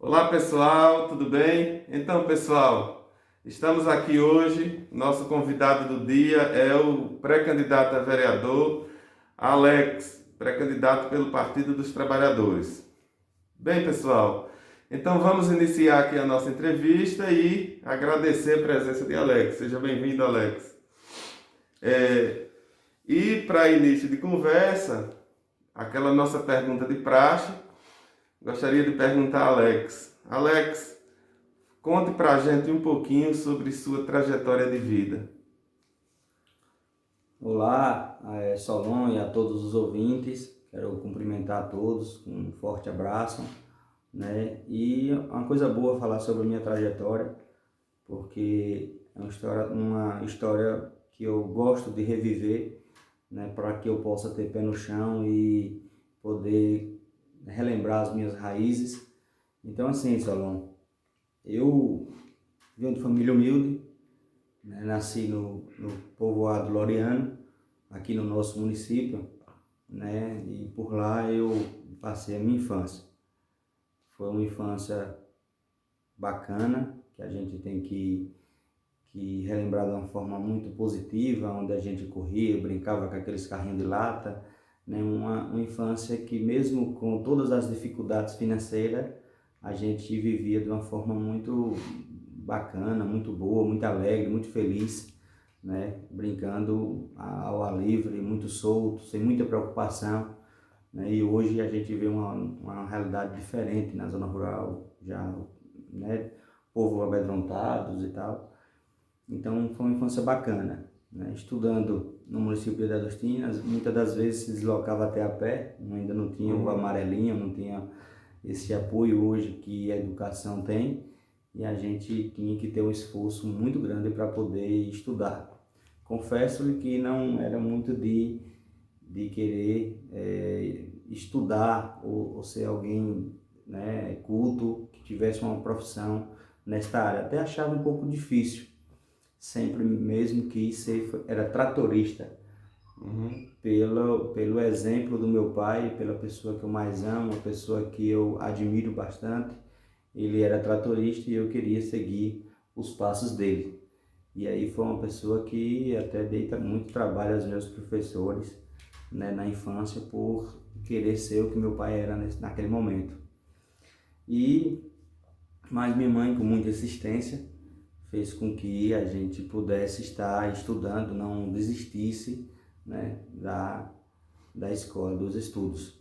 Olá pessoal, tudo bem? Então pessoal, estamos aqui hoje. Nosso convidado do dia é o pré-candidato a vereador Alex, pré-candidato pelo Partido dos Trabalhadores. Bem pessoal, então vamos iniciar aqui a nossa entrevista e agradecer a presença de Alex. Seja bem-vindo, Alex. E para início de conversa, aquela nossa pergunta de praxe, gostaria de perguntar a Alex. Alex, conte para a gente um pouquinho sobre sua trajetória de vida. Olá, Solon e a todos os ouvintes. Quero cumprimentar a todos com um forte abraço, né? E uma coisa boa falar sobre a minha trajetória, porque é uma história que eu gosto de reviver, né? Para que eu possa ter pé no chão e poder relembrar as minhas raízes. Então, assim, Solon, eu venho de família humilde, né? Nasci no povoado Laureano, aqui no nosso município, né? E por lá eu passei a minha infância. Foi uma infância bacana, que a gente tem que relembrar de uma forma muito positiva, onde a gente corria, brincava com aqueles carrinhos de lata, né? Uma infância que mesmo com todas as dificuldades financeiras, a gente vivia de uma forma muito bacana, muito boa, muito alegre, muito feliz, né? Brincando ao ar livre, muito solto, sem muita preocupação, né? E hoje a gente vê uma realidade diferente na zona rural, já, né? Povo amedrontados e tal. Então foi uma infância bacana, né? Estudando no município de Agostinas, muitas das vezes se deslocava até a pé, ainda não tinha o amarelinho, não tinha esse apoio hoje que a educação tem, e a gente tinha que ter um esforço muito grande para poder estudar. Confesso-lhe que não era muito de querer estudar ou ser alguém, né, culto, que tivesse uma profissão nesta área. Até achava um pouco difícil, sempre mesmo quis ser, era tratorista, pelo exemplo do meu pai, pela pessoa que eu mais amo, uma pessoa que eu admiro bastante. Ele era tratorista e eu queria seguir os passos dele. E aí foi uma pessoa que até deita muito trabalho aos meus professores, né, na infância, por querer ser o que meu pai era naquele momento. Mas minha mãe, com muita insistência, fez com que a gente pudesse estar estudando, não desistisse, né, da escola, dos estudos.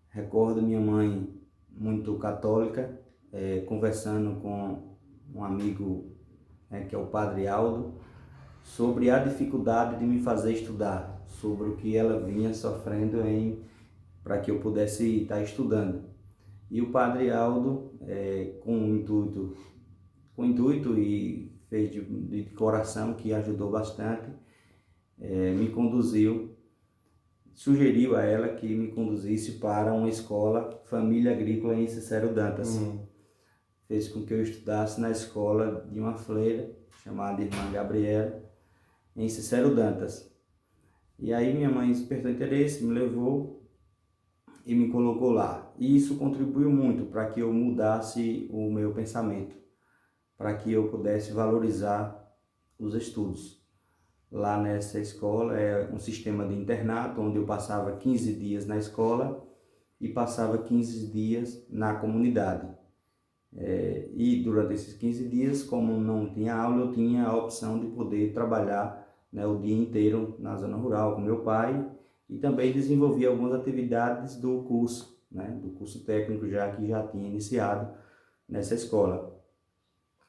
Recordo minha mãe muito católica, conversando com um amigo, né, que é o Padre Aldo, sobre a dificuldade de me fazer estudar, sobre o que ela vinha sofrendo para que eu pudesse estar estudando. E o Padre Aldo, com o intuito e fez de coração, que ajudou bastante, me sugeriu a ela que me conduzisse para uma escola Família Agrícola em Cicero Dantas. Fez com que eu estudasse na escola de uma freira chamada Irmã Gabriela, em Cicero Dantas. E aí minha mãe despertou interesse, me levou e me colocou lá. E isso contribuiu muito para que eu mudasse o meu pensamento, para que eu pudesse valorizar os estudos. Lá nessa escola é um sistema de internato, onde eu passava 15 dias na escola e passava 15 dias na comunidade. E durante esses 15 dias, como não tinha aula, eu tinha a opção de poder trabalhar, né, o dia inteiro na zona rural com meu pai, e também desenvolvi algumas atividades do curso, né, do curso técnico que já tinha iniciado nessa escola.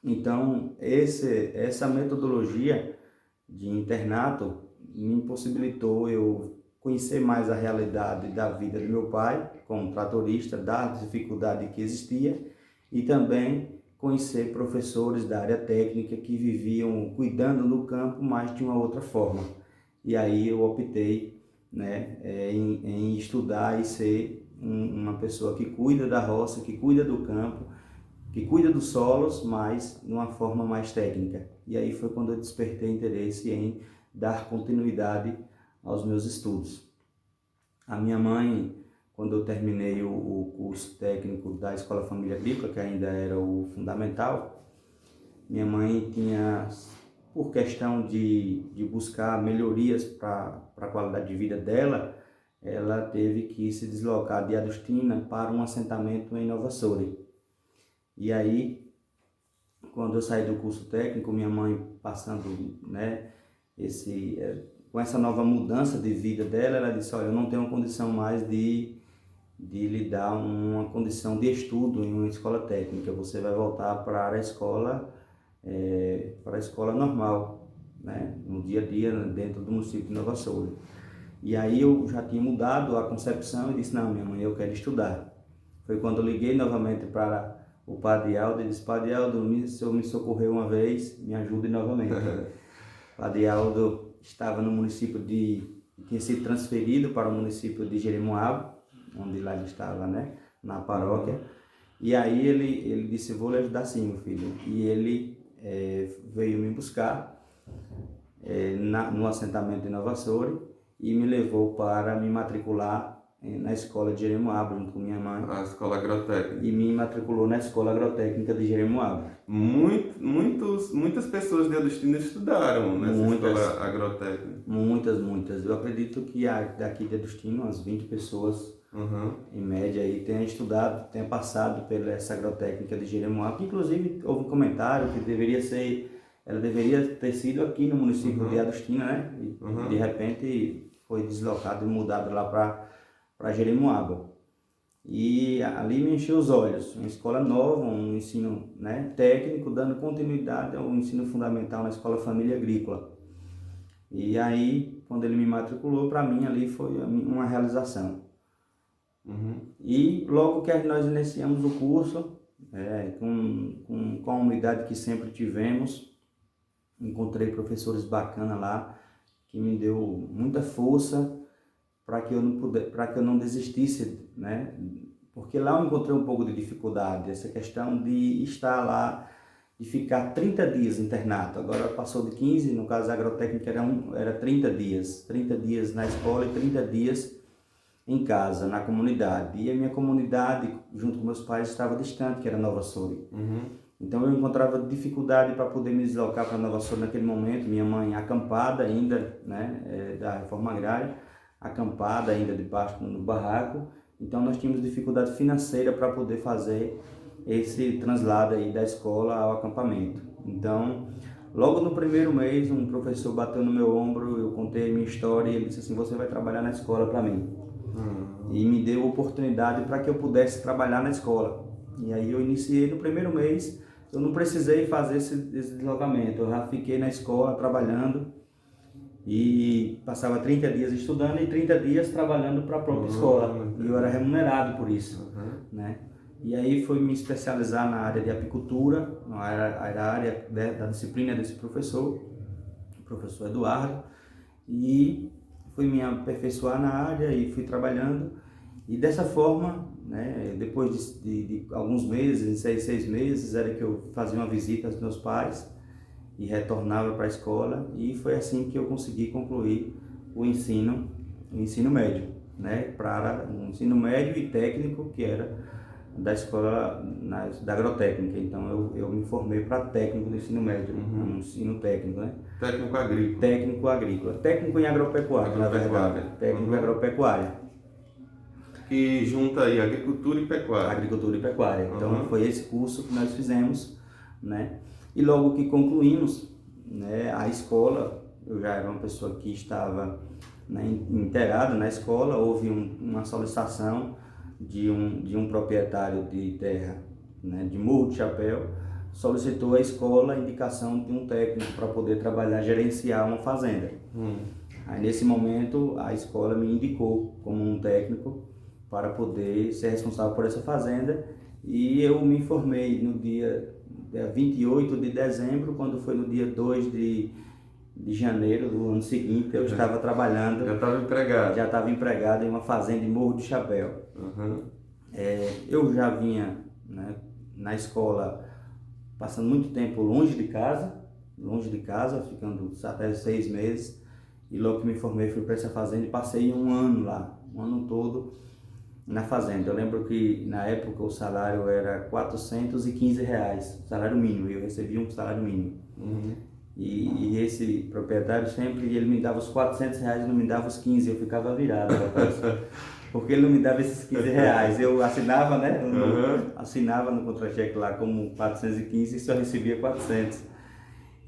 Então, essa metodologia de internato me impossibilitou eu conhecer mais a realidade da vida do meu pai como tratorista, da dificuldade que existia, e também conhecer professores da área técnica que viviam cuidando do campo, mas de uma outra forma. E aí eu optei, né, em estudar e ser uma pessoa que cuida da roça, que cuida do campo, que cuida dos solos, mas de uma forma mais técnica. E aí foi quando eu despertei interesse em dar continuidade aos meus estudos. A minha mãe quando eu terminei o curso técnico da Escola Família Agrícola, que ainda era o fundamental, minha mãe tinha, por questão de buscar melhorias para a qualidade de vida dela, ela teve que se deslocar de Adustina para um assentamento em Nova Soure. E aí, quando eu saí do curso técnico, minha mãe passando, né, com essa nova mudança de vida dela, ela disse, olha, eu não tenho condição mais de lhe dar uma condição de estudo em uma escola técnica, você vai voltar para a escola, para a escola normal, né, no dia a dia, dentro do município de Nova Soure. E aí eu já tinha mudado a concepção e disse, não, minha mãe, eu quero estudar. Foi quando eu liguei novamente para o Padre Aldo e disse, Padre Aldo, o senhor me socorreu uma vez, me ajude novamente. O Padre Aldo estava no município tinha sido transferido para o município de Jeremoabo, onde lá ele estava, né, na paróquia. E aí ele disse, vou lhe ajudar sim, meu filho. E ele veio me buscar no assentamento de Nova Soure e me levou para me matricular na escola de Jeremoabo, junto com minha mãe. A escola agrotécnica. E me matriculou na escola agrotécnica de Jeremoabo. Muitas pessoas de Adustina estudaram nessa escola agrotécnica. Muitas. Eu acredito que daqui de Adustina, umas 20 pessoas, em média, aí, tenham estudado, tenham passado pela essa agrotécnica de Jeremoabo. Inclusive, houve um comentário que ela deveria ter sido aqui no município de Adustina, né? E de repente foi deslocado e mudado lá para Jeremoabo. E ali me encheu os olhos, uma escola nova, um ensino, né, técnico, dando continuidade ao ensino fundamental na Escola Família Agrícola. E aí, quando ele me matriculou, para mim ali foi uma realização. E logo que nós iniciamos o curso, com a humildade que sempre tivemos, encontrei professores bacanas lá, que me deu muita força para que eu não desistisse, né? Porque lá eu encontrei um pouco de dificuldade, essa questão de estar lá, de ficar 30 dias internato. Agora passou de 15, no caso da agrotécnica era 30 dias na escola e 30 dias em casa, na comunidade. E a minha comunidade, junto com meus pais, estava distante, que era Nova Soure. Então eu encontrava dificuldade para poder me deslocar para Nova Soure naquele momento. Minha mãe acampada ainda, né, da reforma agrária, acampada ainda debaixo no barraco. Então nós tínhamos dificuldade financeira para poder fazer esse translado aí da escola ao acampamento. Então, logo no primeiro mês, um professor bateu no meu ombro, eu contei a minha história e ele disse assim, você vai trabalhar na escola para mim. E me deu oportunidade para que eu pudesse trabalhar na escola. E aí eu iniciei no primeiro mês, eu não precisei fazer esse deslocamento, eu já fiquei na escola trabalhando e passava 30 dias estudando e 30 dias trabalhando para a própria escola. E eu era remunerado por isso, né? E aí foi me especializar na área de apicultura, na área da disciplina desse professor, o professor Eduardo, e fui me aperfeiçoar na área e fui trabalhando. E dessa forma, né, depois de alguns meses, 6 meses, era que eu fazia uma visita aos meus pais e retornava para a escola, e foi assim que eu consegui concluir o ensino médio, né, para um ensino médio e técnico, que era da escola da agrotécnica. Então eu me formei para técnico do ensino médio, um ensino técnico, né? Técnico agrícola. Técnico agrícola. Técnico em agropecuária, na verdade. Técnico em agropecuária. Que junta aí agricultura e pecuária. Agricultura e pecuária. Então foi esse curso que nós fizemos, né? E logo que concluímos, né, a escola, eu já era uma pessoa que estava, né, integrada na escola. Houve uma solicitação de um proprietário de terra, né, de Morro de Chapéu, solicitou à escola a indicação de um técnico para poder trabalhar, gerenciar uma fazenda. Aí nesse momento a escola me indicou como um técnico para poder ser responsável por essa fazenda, e eu me formei no dia 28 de dezembro, quando foi no dia 2 de janeiro do ano seguinte, eu estava trabalhando. Já estava empregado? Já estava empregado em uma fazenda em Morro de Chapéu. Eu já vinha, né, na escola passando muito tempo longe de casa, ficando até 6 meses, e logo que me formei fui para essa fazenda e passei um ano lá, um ano todo, na fazenda. Eu lembro que na época o salário era R$ 415, salário mínimo, eu recebia um salário mínimo. E esse proprietário sempre ele me dava os R$ 400 e não me dava os 15, eu ficava virado, rapaz, porque ele não me dava esses R$ 15. Eu assinava, né? Assinava no contra-cheque lá como 415 e só recebia 400.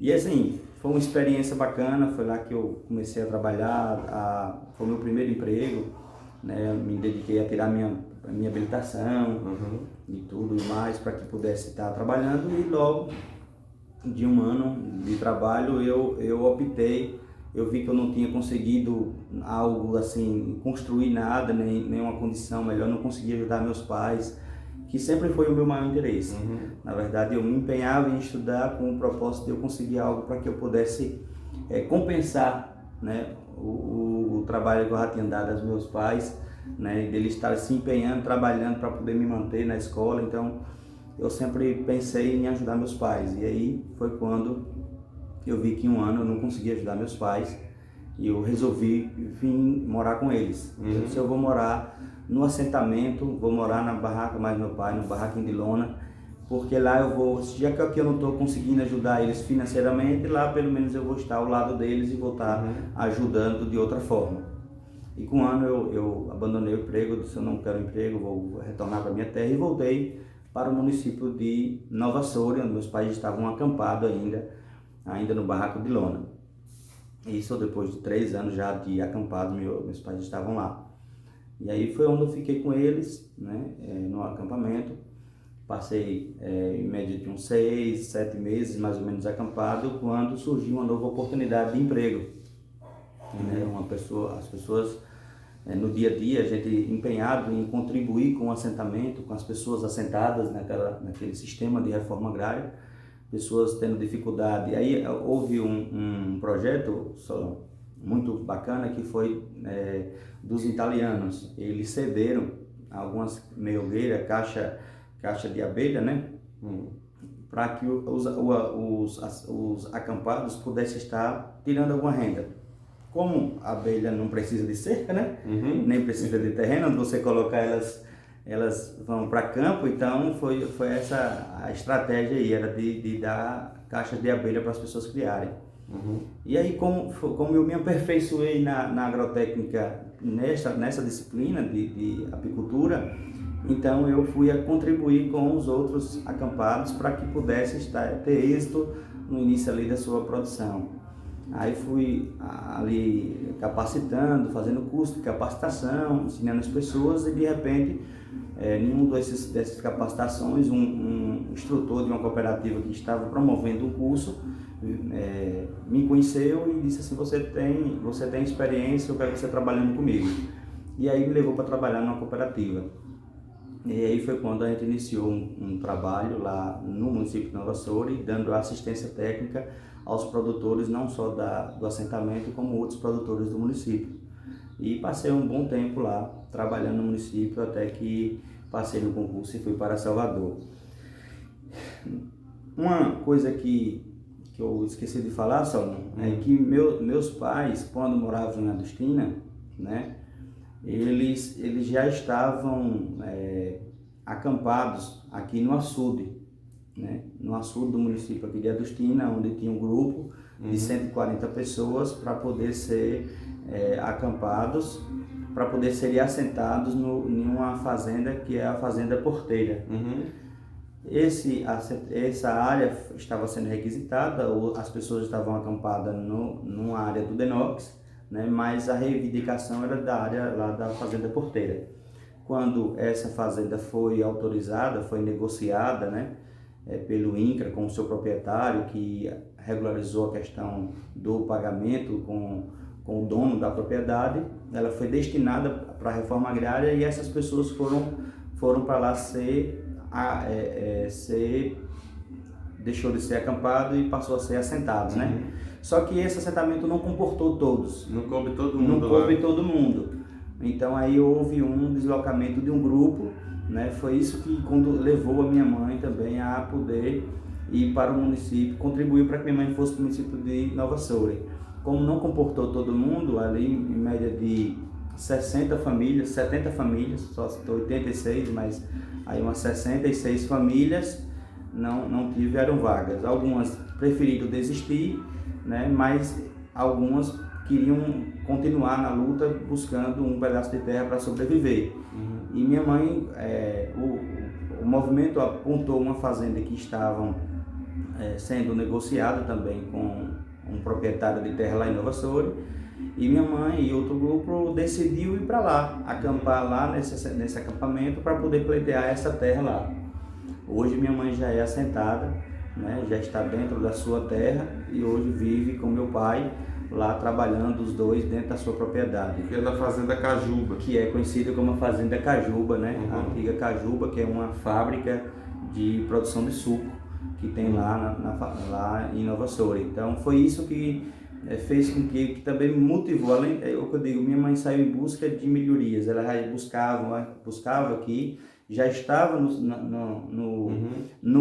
E assim, foi uma experiência bacana, foi lá que eu comecei a trabalhar, foi o meu primeiro emprego, né? Eu me dediquei a tirar a minha habilitação e tudo mais para que pudesse estar trabalhando, e logo de um ano de trabalho eu optei, eu vi que eu não tinha conseguido algo assim, construir nada, nem uma condição melhor, não conseguia ajudar meus pais, que sempre foi o meu maior interesse. Na verdade, eu me empenhava em estudar com o propósito de eu conseguir algo para que eu pudesse compensar, né, o trabalho que eu já tinha dado aos meus pais, né, deles estarem se empenhando, trabalhando para poder me manter na escola. Então, eu sempre pensei em ajudar meus pais. E aí foi quando eu vi que em um ano eu não conseguia ajudar meus pais e eu resolvi vir morar com eles. Se eu vou morar no assentamento, vou morar na barraca mais meu pai, no barraquinho de lona, porque lá eu vou, já que aqui eu não estou conseguindo ajudar eles financeiramente, lá pelo menos eu vou estar ao lado deles e vou estar ajudando de outra forma. E com um ano eu abandonei o emprego, disse eu não quero emprego, vou retornar para minha terra, e voltei para o município de Nova Soura, onde meus pais estavam acampados ainda no barraco de lona. Isso depois de 3 anos já de acampado, meus pais estavam lá. E aí foi onde eu fiquei com eles, né, no acampamento. Passei em média de uns 6, 7 meses mais ou menos acampado, quando surgiu uma nova oportunidade de emprego. As pessoas, no dia a dia, a gente empenhado em contribuir com o assentamento, com as pessoas assentadas naquele sistema de reforma agrária, pessoas tendo dificuldade. Aí houve um projeto muito bacana que foi dos italianos. Eles cederam algumas meiogueiras, caixa de abelha, né? Para que os acampados pudessem estar tirando alguma renda. Como a abelha não precisa de cerca, né? Nem precisa de terreno, onde você colocar elas vão para campo. Então foi essa a estratégia aí, era de dar caixas de abelha para as pessoas criarem. E aí como eu me aperfeiçoei na agrotécnica nessa disciplina de apicultura, então eu fui a contribuir com os outros acampados para que pudesse ter êxito no início ali da sua produção. Aí fui ali capacitando, fazendo curso de capacitação, ensinando as pessoas, e de repente, em uma dessas capacitações, um instrutor de uma cooperativa que estava promovendo um curso me conheceu e disse assim: você tem experiência, eu quero você trabalhando comigo. E aí me levou para trabalhar numa cooperativa. E aí foi quando a gente iniciou um trabalho lá no município de Nova Soura, dando assistência técnica aos produtores, não só do assentamento, como outros produtores do município. E passei um bom tempo lá, trabalhando no município, até que passei no concurso e fui para Salvador. Uma coisa que eu esqueci de falar, Salomão, é que meus pais, quando moravam em Adustina, né, eles já estavam acampados aqui no açude, né, no açude do município aqui de Adustina, onde tinha um grupo de 140 pessoas para poder ser acampados, para poder serem assentados em uma fazenda que é a Fazenda Porteira. Essa área estava sendo requisitada, as pessoas estavam acampadas numa área do Denox, né, mas a reivindicação era da área lá da Fazenda Porteira. Quando essa fazenda foi autorizada, foi negociada, né, pelo INCRA com o seu proprietário, que regularizou a questão do pagamento com o dono da propriedade, ela foi destinada para a reforma agrária, e essas pessoas foram para lá deixou de ser acampado e passou a ser assentado, né? Só que esse assentamento não comportou todos. Não coube todo mundo. Não coube todo mundo. Então aí houve um deslocamento de um grupo, né? Foi isso que levou a minha mãe também a poder ir para o município, contribuiu para que minha mãe fosse para o município de Nova Soura. Como não comportou todo mundo, ali em média de 60 famílias, 70 famílias, só estou 86, mas aí umas 66 famílias não tiveram vagas. Algumas preferiram desistir, né, mas algumas queriam continuar na luta buscando um pedaço de terra para sobreviver. E minha mãe, o movimento apontou uma fazenda que estavam sendo negociada também com um proprietário de terra lá em Nova Soure, e minha mãe e outro grupo decidiu ir para lá, acampar lá nesse acampamento para poder pleitear essa terra lá. Hoje minha mãe já é assentada, né, já está dentro da sua terra e hoje vive com meu pai lá trabalhando os dois dentro da sua propriedade. Que é da Fazenda Cajuba. Que é conhecida como a Fazenda Cajuba, né? A antiga Cajuba, que é uma fábrica de produção de suco que tem lá, lá em Nova Soure. Então foi isso que fez com que também me motivou, além, é o que eu digo, minha mãe saiu em busca de melhorias, ela já buscava aqui, já estava no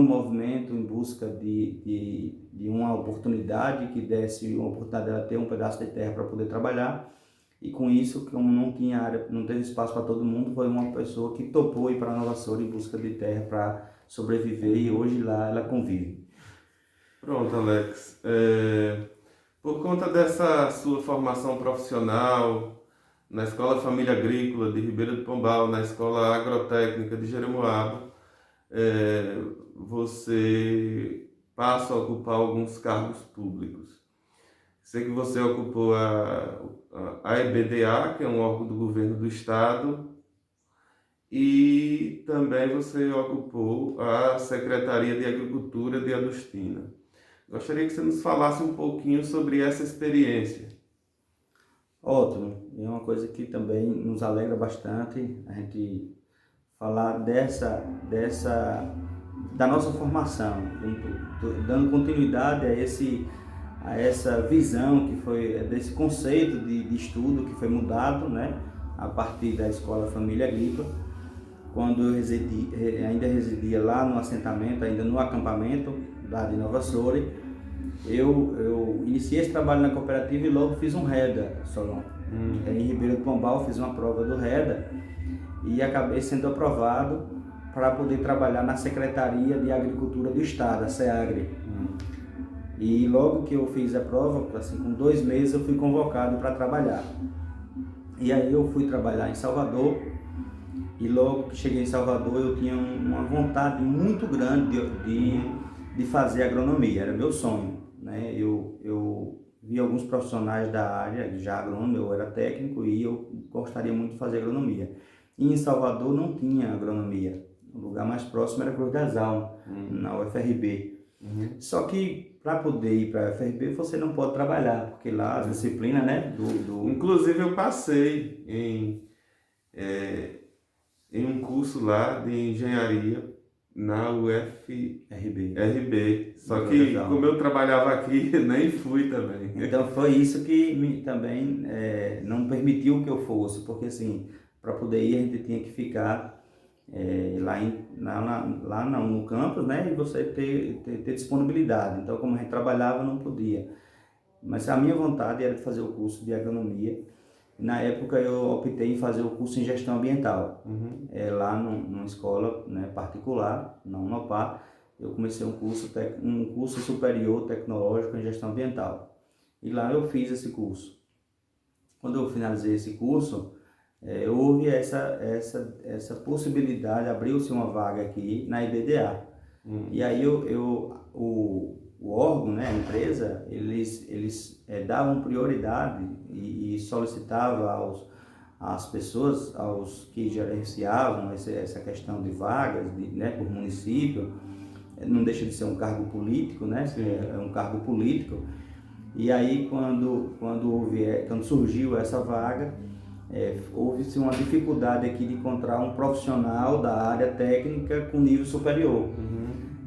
movimento em busca de uma oportunidade que desse uma oportunidade dela ter um pedaço de terra para poder trabalhar, e com isso, como não tinha área, não teve espaço para todo mundo, foi uma pessoa que topou ir para Nova Soure em busca de terra para sobreviver, e hoje lá ela convive. Pronto, Alex. Por conta dessa sua formação profissional na Escola Família Agrícola de Ribeira do Pombal, na Escola Agrotécnica de Jeremoabo, você passa a ocupar alguns cargos públicos. Sei que você ocupou a EBDA, que é um órgão do governo do estado, e também você ocupou a Secretaria de Agricultura de Adustina. Gostaria que você nos falasse um pouquinho sobre essa experiência. Ótimo, é uma coisa que também nos alegra bastante a gente falar da nossa formação, dando continuidade a essa visão que foi, desse conceito de estudo que foi mudado, né, a partir da Escola Família Agrícola, quando eu ainda residia lá no assentamento, ainda no acampamento lá de Nova Soure. Eu iniciei esse trabalho na cooperativa e logo fiz um REDA, Solon. Em Ribeira do Pombal fiz uma prova do REDA e acabei sendo aprovado para poder trabalhar na Secretaria de Agricultura do Estado, a SEAGRE. E logo que eu fiz a prova, assim, com 2 meses eu fui convocado para trabalhar. E aí eu fui trabalhar em Salvador, e logo que cheguei em Salvador eu tinha uma vontade muito grande de fazer agronomia, era meu sonho, né? Eu vi alguns profissionais da área, já agrônomo, eu era técnico e eu gostaria muito de fazer agronomia. E em Salvador não tinha agronomia, o lugar mais próximo era Cruz das Almas, na UFRB. Só que para poder ir para a UFRB você não pode trabalhar, porque lá as disciplinas, né? Inclusive eu passei em um curso lá de engenharia na UFRB. Só que como eu trabalhava aqui, nem fui também. Então foi isso que também não permitiu que eu fosse, porque assim, para poder ir a gente tinha que ficar lá no campus, né, e você ter disponibilidade. Então como a gente trabalhava, não podia. Mas a minha vontade era de fazer o curso de agronomia. Na época eu optei em fazer o curso em gestão ambiental, lá numa escola, né, particular, na Unopar. Eu comecei um curso superior tecnológico em gestão ambiental, e lá eu fiz esse curso. Quando eu finalizei esse curso, houve essa possibilidade, abriu-se uma vaga aqui na EBDA. E aí o órgão, né, a empresa, eles davam prioridade e solicitavam às pessoas, aos que gerenciavam essa questão de vagas, né, por município, não deixa de ser um cargo político, né, é um cargo político. E aí quando surgiu essa vaga, houve-se uma dificuldade aqui de encontrar um profissional da área técnica com nível superior.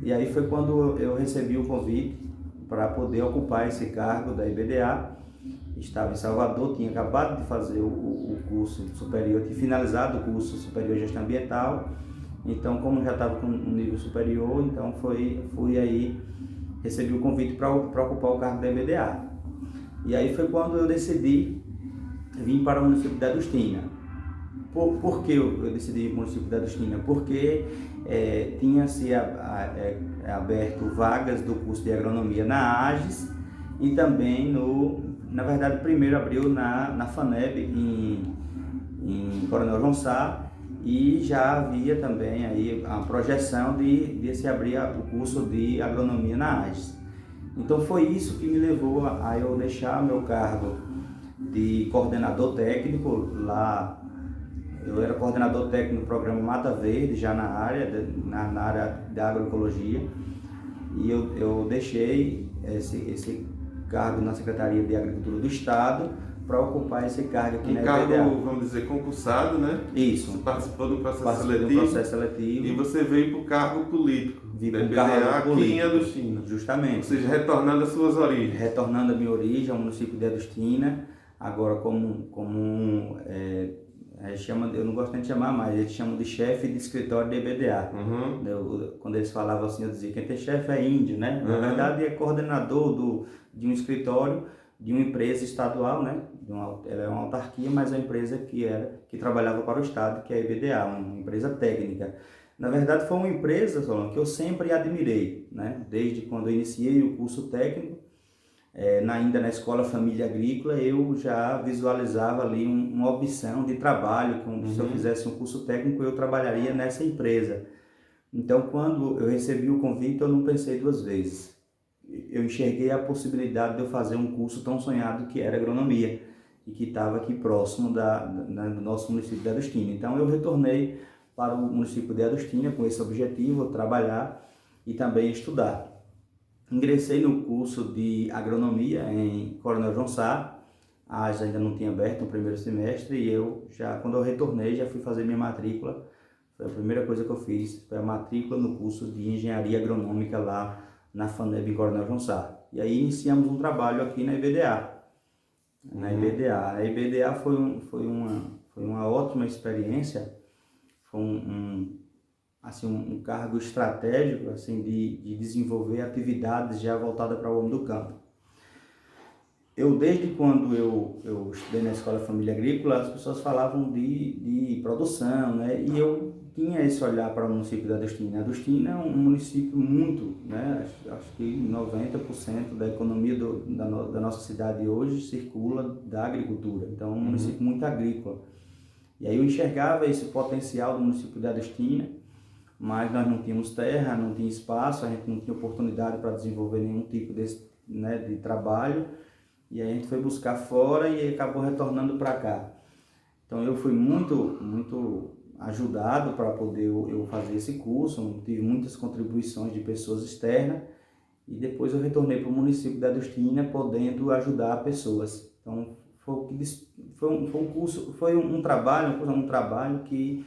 E aí foi quando eu recebi o convite para poder ocupar esse cargo da EBDA. Estava em Salvador, tinha acabado de fazer o curso superior, tinha finalizado o curso superior de gestão ambiental. Então, como já estava com um nível superior, então fui aí, recebi o convite para ocupar o cargo da EBDA. E aí foi quando eu decidi vim para o município de Adustina. Por que eu decidi ir para o município de Adustina? Porque tinha-se aberto vagas do curso de agronomia na AGES e também, na verdade, primeiro abriu na FANEB, em Coronel João Sá, e já havia também aí a projeção de se abrir o curso de agronomia na AGES. Então foi isso que me levou a eu deixar meu cargo de coordenador técnico lá. Eu era coordenador técnico do programa Mata Verde, já na área da agroecologia, e eu deixei esse cargo na Secretaria de Agricultura do Estado para ocupar esse cargo aqui na EBDA. Cargo, vamos dizer, concursado, né? Isso. Você participou do processo Participei seletivo. do processo seletivo. E você veio para o cargo político. Vim da para o EBDA cargo aqui político, em Adustina. justamente. Ou seja, retornando às suas origens. Retornando à minha origem, ao município de Adustina, agora eu não gosto nem de chamar mais, eles chamam de chefe de escritório de EBDA. Quando eles falavam assim, eu dizia, quem tem chefe é índio, né? Na verdade é coordenador de um escritório de uma empresa estadual, né? Ela é uma autarquia, mas é uma empresa que trabalhava para o Estado, que é a EBDA, uma empresa técnica. Na verdade foi uma empresa, Solon, que eu sempre admirei, né? Desde quando eu iniciei o curso técnico, ainda na Escola Família Agrícola, eu já visualizava ali uma opção de trabalho, se eu fizesse um curso técnico, eu trabalharia nessa empresa. Então, quando eu recebi o convite, eu não pensei duas vezes. Eu enxerguei a possibilidade de eu fazer um curso tão sonhado que era agronomia, e que estava aqui próximo do nosso município de Adustina. Então, eu retornei para o município de Adustina com esse objetivo, trabalhar e também estudar. Ingressei no curso de agronomia em Coronel João Sá, a AGES ainda não tinha aberto no primeiro semestre, e quando eu retornei, já fui fazer minha matrícula. Foi a primeira coisa que eu fiz, foi a matrícula no curso de engenharia agronômica lá na FANEB em Coronel João Sá. E aí iniciamos um trabalho aqui na EBDA. A EBDA foi uma ótima experiência, foi um cargo estratégico assim, de desenvolver atividades já voltadas para o homem do campo. Desde quando eu estudei na Escola Família Agrícola, as pessoas falavam de produção, né? E eu tinha esse olhar para o município de Adustina. Adustina é um município muito, né? Acho que 90% da economia da nossa cidade hoje circula da agricultura. Então é um município muito agrícola. E aí eu enxergava esse potencial do município de Adustina, mas nós não tínhamos terra, não tinha espaço, a gente não tinha oportunidade para desenvolver nenhum tipo de trabalho, e aí a gente foi buscar fora e acabou retornando para cá. Então eu fui muito ajudado para poder eu fazer esse curso, tive muitas contribuições de pessoas externas, e depois eu retornei para o município de Adustina, podendo ajudar pessoas. Então foi um trabalho que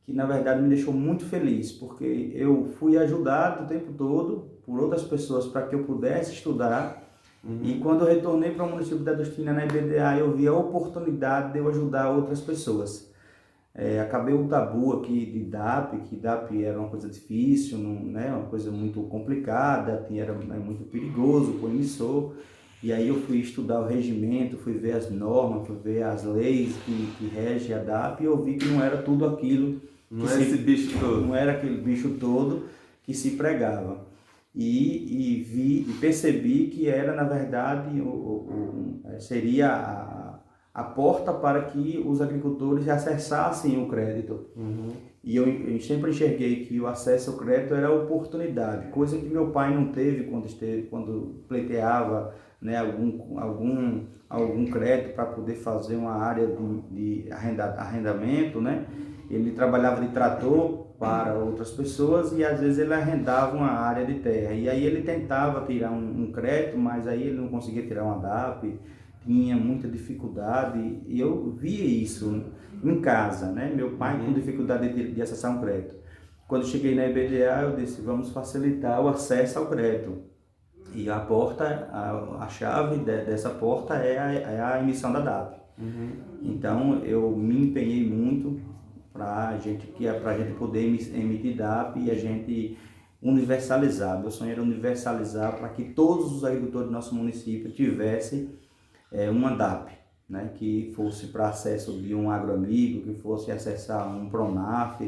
na verdade me deixou muito feliz, porque eu fui ajudado o tempo todo por outras pessoas para que eu pudesse estudar, e quando eu retornei para o município de Adustina na EBDA, eu vi a oportunidade de eu ajudar outras pessoas. Acabei o tabu aqui de DAP, que DAP era uma coisa difícil, né, uma coisa muito complicada, era muito perigoso para o emissor. E aí eu fui estudar o regimento, fui ver as normas, fui ver as leis que regem a DAP, e eu vi que não era tudo aquilo. Não é esse bicho todo. Não era aquele bicho todo que se pregava. E percebi que era, na verdade, seria a porta para que os agricultores acessassem o crédito. E eu sempre enxerguei que o acesso ao crédito era oportunidade, coisa que meu pai não teve quando pleiteava, né, algum crédito para poder fazer uma área de arrendamento, né? Ele trabalhava de trator para outras pessoas e às vezes ele arrendava uma área de terra, e aí ele tentava tirar um crédito, mas aí ele não conseguia tirar uma DAP, tinha muita dificuldade, e eu via isso em casa, né? Meu pai com dificuldade de acessar um crédito. Quando cheguei na EBDA, eu disse, vamos facilitar o acesso ao crédito. E a chave dessa porta é a emissão da DAP. Então eu me empenhei muito para a gente poder emitir DAP e a gente universalizar. Meu sonho era universalizar para que todos os agricultores do nosso município tivessem uma DAP. né, que fosse para acesso de um agroamigo, que fosse acessar um Pronaf,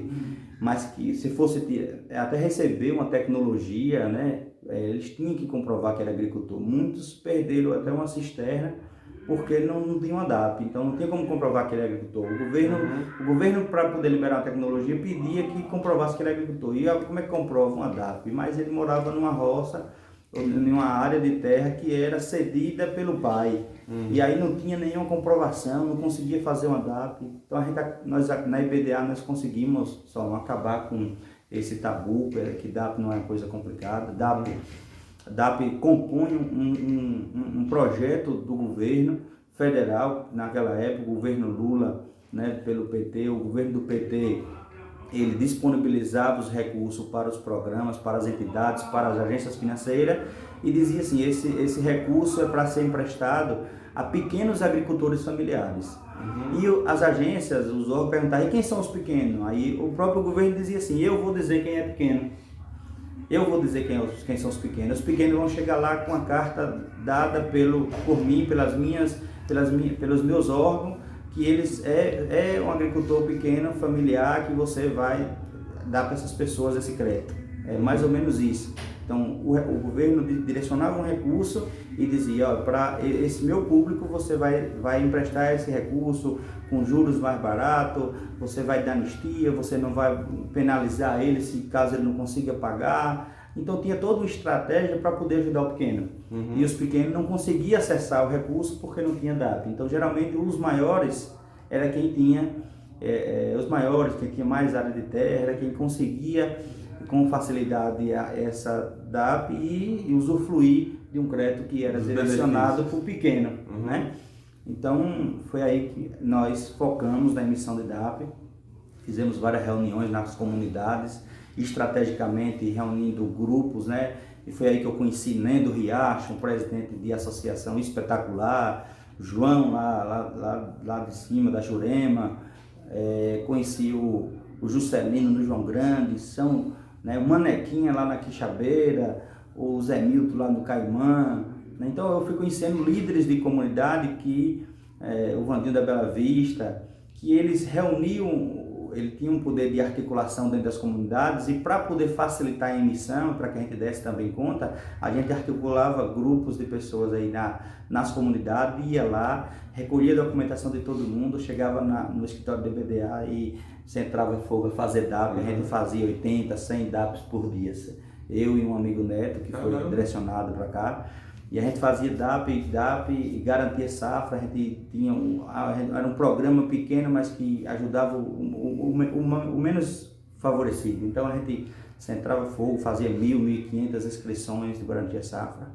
mas que se fosse até receber uma tecnologia, né, eles tinham que comprovar que era agricultor. Muitos perderam até uma cisterna porque não tinha uma DAP, então não tinha como comprovar que ele é agricultor. O governo para poder liberar a tecnologia, pedia que comprovasse que ele é agricultor. E como é que comprova uma DAP? Mas ele morava numa roça, em uma área de terra que era cedida pelo pai. E aí não tinha nenhuma comprovação, não conseguia fazer uma DAP. Então nós na IBDA nós conseguimos só acabar com esse tabu, que DAP não é uma coisa complicada. DAP compõe um projeto do governo federal, naquela época, o governo Lula, né, pelo PT, o governo do PT, ele disponibilizava os recursos para os programas, para as entidades, para as agências financeiras e dizia assim, esse recurso é para ser emprestado a pequenos agricultores familiares. E as agências, os órgãos perguntavam, e quem são os pequenos? Aí o próprio governo dizia assim, eu vou dizer quem é pequeno. Eu vou dizer quem são os pequenos. Os pequenos vão chegar lá com a carta dada por mim, pelos meus órgãos, que eles é um agricultor pequeno, familiar, que você vai dar para essas pessoas esse crédito. É mais ou menos isso. Então, o governo direcionava um recurso e dizia, para esse meu público você vai emprestar esse recurso com juros mais baratos, você vai dar anistia, você não vai penalizar ele se caso ele não consiga pagar. Então tinha toda uma estratégia para poder ajudar o pequeno. E os pequenos não conseguiam acessar o recurso porque não tinha DAP. Então geralmente os maiores era quem tinha, quem tinha mais área de terra, era quem conseguia com facilidade essa DAP e usufruir de um crédito que era direcionado para o pequeno, né? Então foi aí que nós focamos na emissão de DAP, fizemos várias reuniões nas comunidades, estrategicamente reunindo grupos, né? E foi aí que eu conheci Nendo Riacho, um presidente de associação espetacular, João lá de cima da Jurema, conheci o Juscelino no João Grande, o Manequinha lá na Quixabeira, o Zé Milton lá no Caimã, né? Então eu fui conhecendo líderes de comunidade o Vandinho da Bela Vista, que eles reuniam, ele tinha um poder de articulação dentro das comunidades e para poder facilitar a emissão, para que a gente desse também conta, a gente articulava grupos de pessoas aí nas comunidades, ia lá, recolhia a documentação de todo mundo, chegava no escritório do BDA e centrava em fogo a fazer DAP, a gente fazia 80, 100 DAPs por dia. Eu e um amigo Neto, que foi direcionado para cá, e a gente fazia DAP e garantia safra, a gente tinha era um programa pequeno, mas que ajudava o menos favorecido. Então a gente centrava fogo, fazia 1.000, 1.500 inscrições de garantia safra.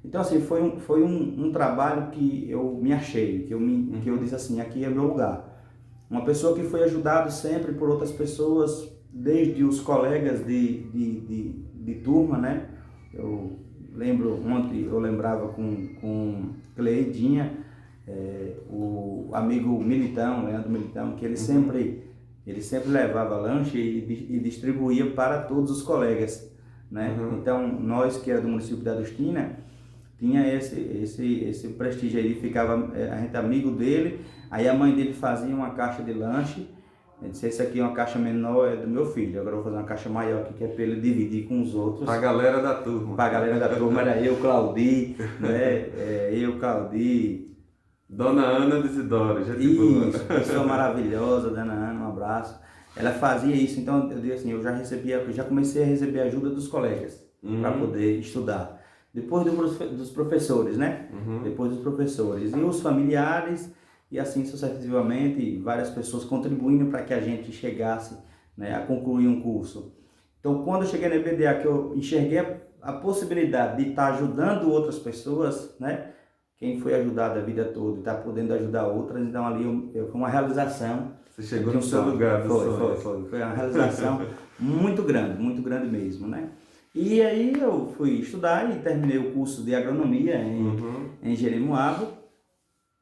Então assim, foi um trabalho que eu me achei, que eu disse assim, aqui é meu lugar. Uma pessoa que foi ajudado sempre por outras pessoas, desde os colegas de turma, né? Eu lembro, ontem eu lembrava com Cleidinha, o amigo Militão, Leandro Militão, que ele sempre levava lanche e distribuía para todos os colegas, né? Então nós que era do município da Adustina, tinha esse prestígio aí, a gente amigo dele, aí a mãe dele fazia uma caixa de lanche. Ele disse, esse aqui é uma caixa menor, é do meu filho, agora eu vou fazer uma caixa maior aqui, que é para ele dividir com os outros. Para a galera da turma. Para a galera da turma, era eu, Claudi, né? Claudi. Dona Ana Desidoro, gente boa. Isso, pessoa maravilhosa, Dona Ana, um abraço. Ela fazia isso, então eu digo assim, eu já comecei a receber ajuda dos colegas para poder estudar. Depois dos professores, né? Depois dos professores. E os familiares, e assim sucessivamente, várias pessoas contribuindo para que a gente chegasse, né, a concluir um curso. Então, quando eu cheguei na EBDA, que eu enxerguei a possibilidade de estar ajudando outras pessoas, né? Quem foi ajudado a vida toda e está podendo ajudar outras, então ali foi uma realização. Você chegou no seu lugar. Foi uma realização muito grande mesmo, né? E aí eu fui estudar e terminei o curso de agronomia em Jeremoabo,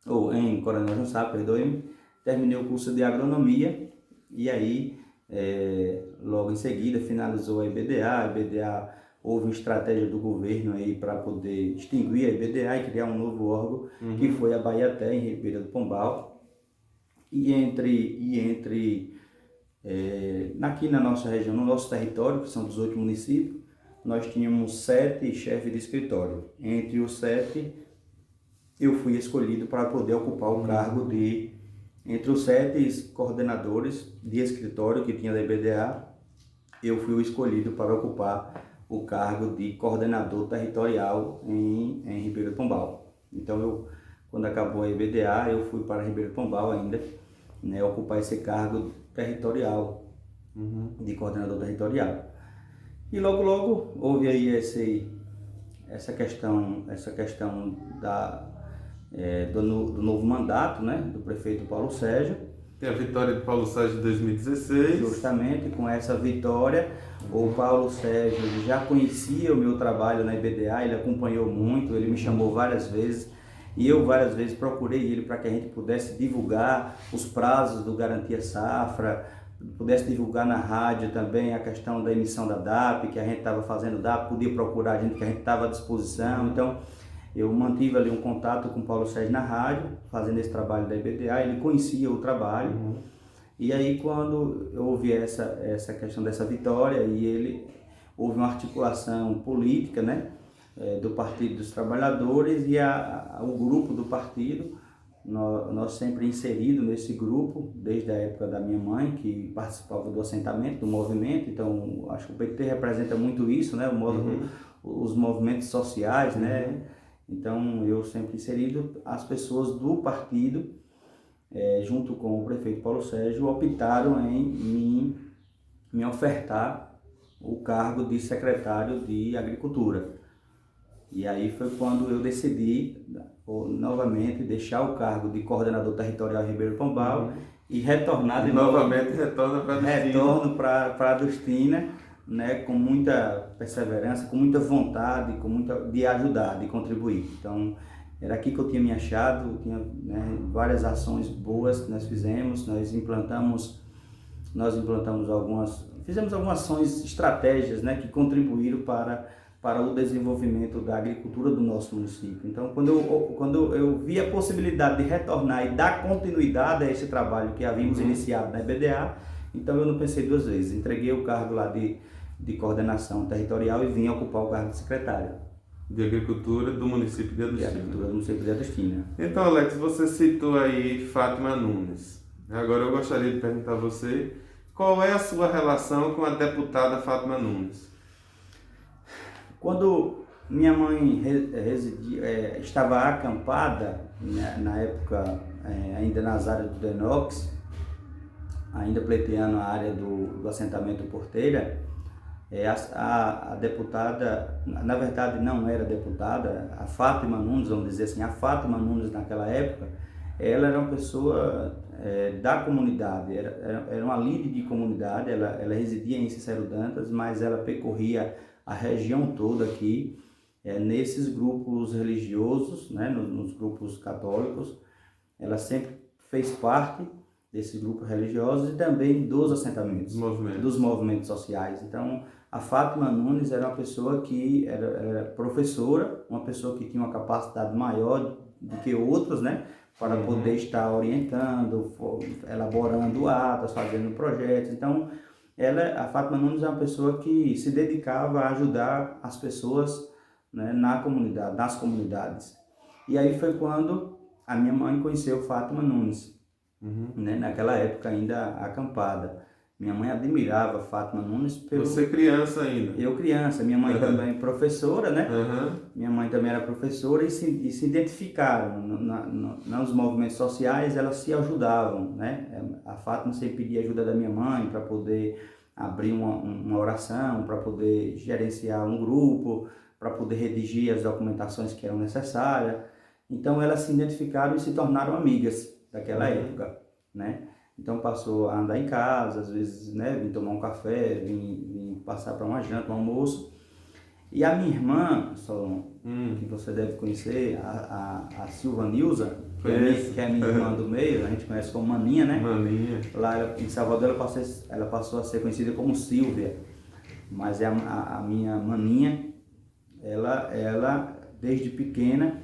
ou em Coronel João Sá, perdoe-me. Terminei o curso de agronomia e aí logo em seguida finalizou a IBDA houve uma estratégia do governo aí para poder extinguir a IBDA e criar um novo órgão, que foi a Bahiaté, em Ribeira do Pombal. Aqui na nossa região, no nosso território, que são 18 municípios, nós tínhamos 7 chefes de escritório. Entre os 7, eu fui escolhido para poder ocupar o cargo de... Entre os 7 coordenadores de escritório que tinha da IBDA, eu fui o escolhido para ocupar o cargo de coordenador territorial em Ribeira do Pombal. Então, quando acabou a IBDA, eu fui para Ribeira do Pombal ainda, né, ocupar esse cargo territorial, de coordenador territorial. E logo houve aí essa questão do novo mandato, né, do prefeito Paulo Sérgio. Tem a vitória de Paulo Sérgio de 2016. Justamente com essa vitória, o Paulo Sérgio já conhecia o meu trabalho na IBDA, ele acompanhou muito, ele me chamou várias vezes e eu várias vezes procurei ele para que a gente pudesse divulgar os prazos do Garantia Safra, pudesse divulgar na rádio também a questão da emissão da DAP, que a gente estava fazendo DAP, podia procurar a gente, que a gente estava à disposição. Então, eu mantive ali um contato com o Paulo Sérgio na rádio, fazendo esse trabalho da IBDA, ele conhecia o trabalho. E aí, quando houve essa questão dessa vitória, houve uma articulação política, né, do Partido dos Trabalhadores e o grupo do partido, nós sempre inseridos nesse grupo, desde a época da minha mãe, que participava do assentamento, do movimento. Então, acho que o PT representa muito isso, né, os movimentos sociais, né. Então, eu sempre inserido, as pessoas do partido, junto com o prefeito Paulo Sérgio, optaram em me ofertar o cargo de secretário de Agricultura. E aí foi quando eu decidi, novamente, deixar o cargo de coordenador territorial Ribeiro Pombal e retornar de novo. Novamente retorno para a Adustina. Retorno para a Adustina, né, com muita perseverança, com muita vontade, de ajudar, de contribuir. Então, era aqui que eu tinha me achado, tinha, né, várias ações boas que nós fizemos, fizemos algumas ações, estratégias, né, que contribuíram para o desenvolvimento da agricultura do nosso município. Então, quando eu vi a possibilidade de retornar e dar continuidade a esse trabalho que havíamos iniciado na IBDA, então eu não pensei duas vezes, entreguei o cargo lá de coordenação territorial e vim ocupar o cargo de secretário. De Agricultura do município de Adustina. De Agricultura do município de Adustina. Então, Alex, você citou aí Fátima Nunes. Agora eu gostaria de perguntar a você, qual é a sua relação com a deputada Fátima Nunes? Quando minha mãe estava acampada, né, na época, ainda nas áreas do Denox, ainda pleiteando a área do assentamento Porteira, a deputada, na verdade não era deputada, a Fátima Nunes, vamos dizer assim, a Fátima Nunes naquela época, ela era uma pessoa da comunidade, era uma líder de comunidade, ela residia em Cicero Dantas, mas ela percorria a região toda aqui, nesses grupos religiosos, né, nos grupos católicos. Ela sempre fez parte desses grupos religiosos e também dos assentamentos, dos movimentos sociais. Então, a Fátima Nunes era uma pessoa que era professora, uma pessoa que tinha uma capacidade maior do que outras, né, para poder estar orientando, elaborando atas, fazendo projetos. Então, a Fátima Nunes é uma pessoa que se dedicava a ajudar as pessoas, né, nas comunidades. E aí foi quando a minha mãe conheceu Fátima Nunes, né, naquela época ainda acampada. Minha mãe admirava Fátima Nunes. Você criança ainda? Eu criança, minha mãe também professora, né? Minha mãe também era professora e se identificaram nos movimentos sociais, elas se ajudavam, né? A Fátima sempre pedia ajuda da minha mãe para poder abrir uma oração, para poder gerenciar um grupo, para poder redigir as documentações que eram necessárias. Então elas se identificaram e se tornaram amigas daquela época, né? Então passou a andar em casa, às vezes, né, vim tomar um café, vim passar para uma janta, um almoço. E a minha irmã, Solon, que você deve conhecer, a Silva Nilza, que é minha irmã do meio, a gente conhece como Maninha, né? Maninha. Lá em Salvador ela passou a ser conhecida como Silvia. mas a minha maninha, ela desde pequena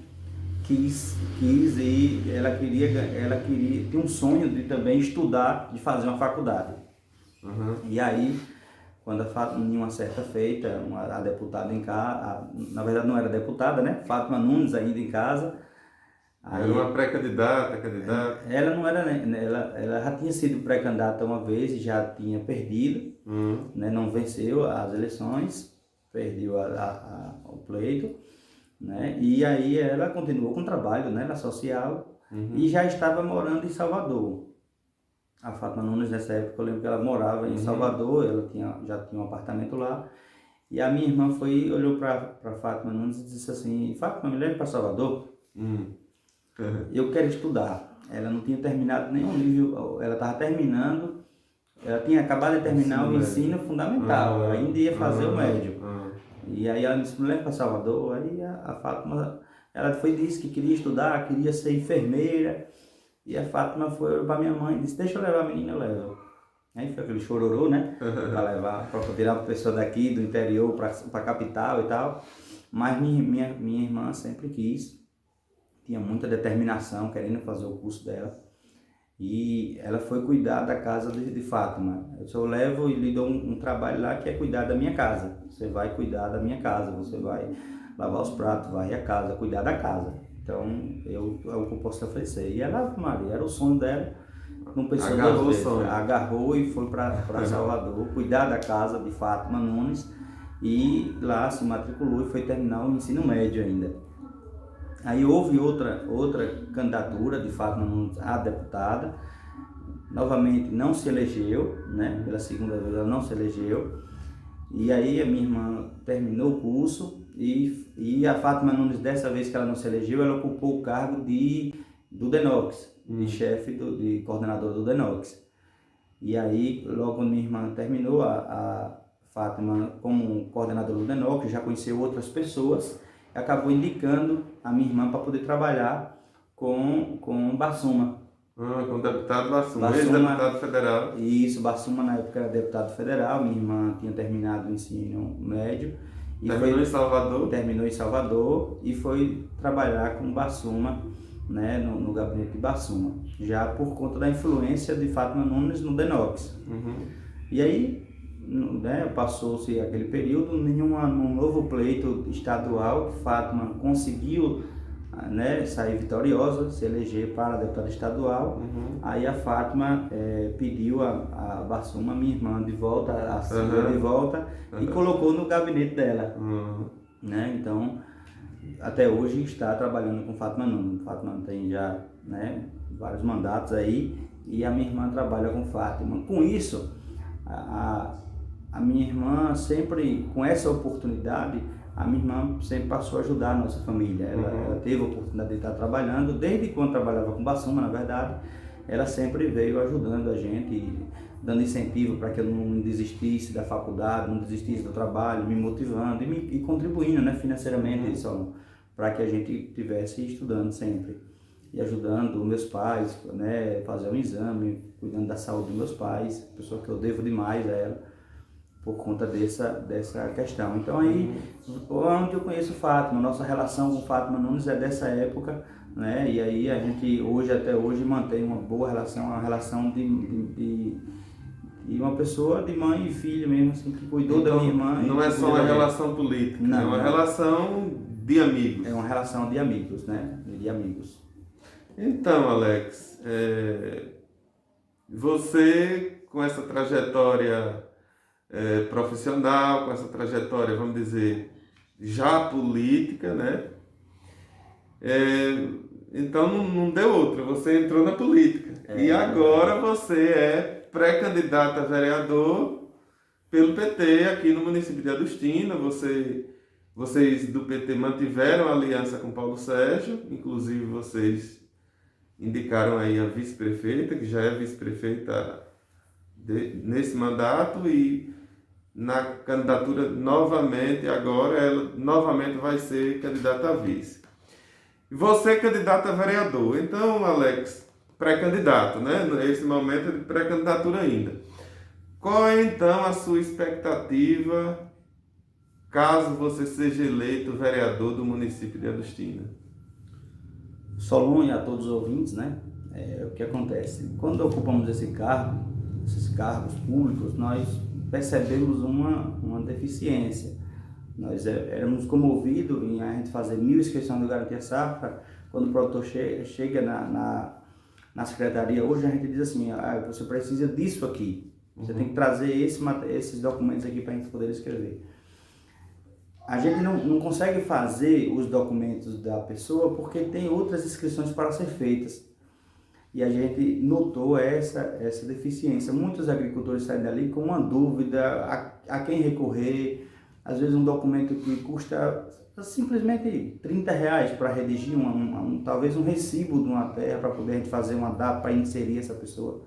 quis ir, ela queria, tinha um sonho de também estudar, de fazer uma faculdade. E aí, quando em uma certa feita, a deputada em casa, na verdade não era deputada, né? Fátima Nunes ainda em casa. Aí, era uma pré-candidata, candidata? Ela não era, né? Ela já tinha sido pré-candidata uma vez e já tinha perdido, né? Não venceu as eleições, perdeu o pleito, né? E aí ela continuou com o trabalho, né, na social, e já estava morando em Salvador. A Fátima Nunes, nessa época, eu lembro que ela morava em Salvador, ela já tinha um apartamento lá. E a minha irmã olhou para Fátima Nunes e disse assim: Fátima, me leve para Salvador, eu quero estudar. Ela não tinha terminado nenhum nível, ela estava terminando, ela tinha acabado de terminar o ensino fundamental, ela ainda ia fazer o médio. E aí ela me disse: me leve para Salvador. Aí a Fátima, ela disse que queria estudar, queria ser enfermeira. E a Fátima foi para minha mãe e disse: deixa eu levar a menina, eu levo. Aí foi aquele chororô, né? Para levar, para tirar uma pessoa daqui do interior para a capital e tal. Mas minha irmã sempre quis, tinha muita determinação, querendo fazer o curso dela. E ela foi cuidar da casa de Fátima. Eu levo e lhe dou um trabalho lá que é cuidar da minha casa. Você vai cuidar da minha casa, você vai lavar os pratos, varrer a casa, cuidar da casa. Então, é o que eu posso oferecer. E ela, Maria, era o sonho dela, não pensou duas vezes. Agarrou e foi para Salvador, cuidar da casa de Fátima Nunes, e lá se matriculou e foi terminar o ensino médio ainda. Aí houve outra candidatura de Fátima Nunes a deputada, novamente não se elegeu, né? Pela segunda vez ela não se elegeu. E aí a minha irmã terminou o curso e a Fátima Nunes, dessa vez que ela não se elegeu, ela ocupou o cargo do DENOX, de chefe, de coordenador do DENOX. E aí, logo quando minha irmã terminou, a Fátima, como coordenadora do DENOX, já conheceu outras pessoas, acabou indicando a minha irmã para poder trabalhar com Bassuma. Com o deputado Bassuma, ex-deputado federal. Isso, Bassuma na época era deputado federal, minha irmã tinha terminado o ensino médio. Terminou em Salvador? Terminou em Salvador e foi trabalhar com Bassuma, né, no gabinete de Bassuma, já por conta da influência de Fátima Nunes no DENOX. E aí, né, passou-se aquele período, num novo pleito estadual, Fátima conseguiu, né, sair vitoriosa, se eleger para deputada estadual. Aí a Fátima pediu a Bassuma, minha irmã, de volta, a Silvia de volta, e colocou no gabinete dela. Né? Então, até hoje está trabalhando com Fátima Nunes. Fátima tem já, né, vários mandatos aí, e a minha irmã trabalha com Fátima. Com isso, a minha irmã sempre, com essa oportunidade, a minha irmã sempre passou a ajudar a nossa família. Ela teve a oportunidade de estar trabalhando, desde quando trabalhava com Bassuma, na verdade, ela sempre veio ajudando a gente, dando incentivo para que eu não desistisse da faculdade, não desistisse do trabalho, me motivando e contribuindo, né, financeiramente, para que a gente estivesse estudando sempre. E ajudando meus pais, né, fazer um exame, cuidando da saúde dos meus pais, pessoa que eu devo demais a ela, por conta dessa questão. Então aí, onde eu conheço Fátima, nossa relação com Fátima Nunes é dessa época, né? E aí a gente até hoje mantém uma boa relação, uma relação de uma pessoa, de mãe e filho mesmo, assim, que cuidou da minha irmã. Não é só uma relação política, é uma relação de amigos. É uma relação de amigos, né? De amigos. Então, Alex, você com essa trajetória profissional, com essa trajetória, vamos dizer, já política, né? Então não deu outra, você entrou na política. E agora você é pré-candidato a vereador pelo PT aqui no município de Adustina. Vocês do PT mantiveram a aliança com Paulo Sérgio, inclusive vocês indicaram aí a vice-prefeita, que já é vice-prefeita nesse mandato, e na candidatura novamente, agora ela novamente vai ser candidata a vice. E você é candidato a vereador. Então, Alex, pré-candidato, né? Nesse momento é de pré-candidatura ainda. Qual é então a sua expectativa caso você seja eleito vereador do município de Adustina? Solon e a todos os ouvintes, né? O que acontece? Quando ocupamos esse cargo, esses cargos públicos, nós percebemos uma deficiência. Nós éramos comovidos em a gente fazer 1.000 inscrições do Garantia Safra. Quando o produtor chega na secretaria, hoje a gente diz assim, você precisa disso aqui. Você tem que trazer esses documentos aqui para a gente poder escrever. A gente não consegue fazer os documentos da pessoa porque tem outras inscrições para ser feitas. E a gente notou essa deficiência. Muitos agricultores saem dali com uma dúvida, a quem recorrer. Às vezes um documento que custa simplesmente R$30 para redigir, talvez um recibo de uma terra para poder a gente fazer uma DAP para inserir essa pessoa.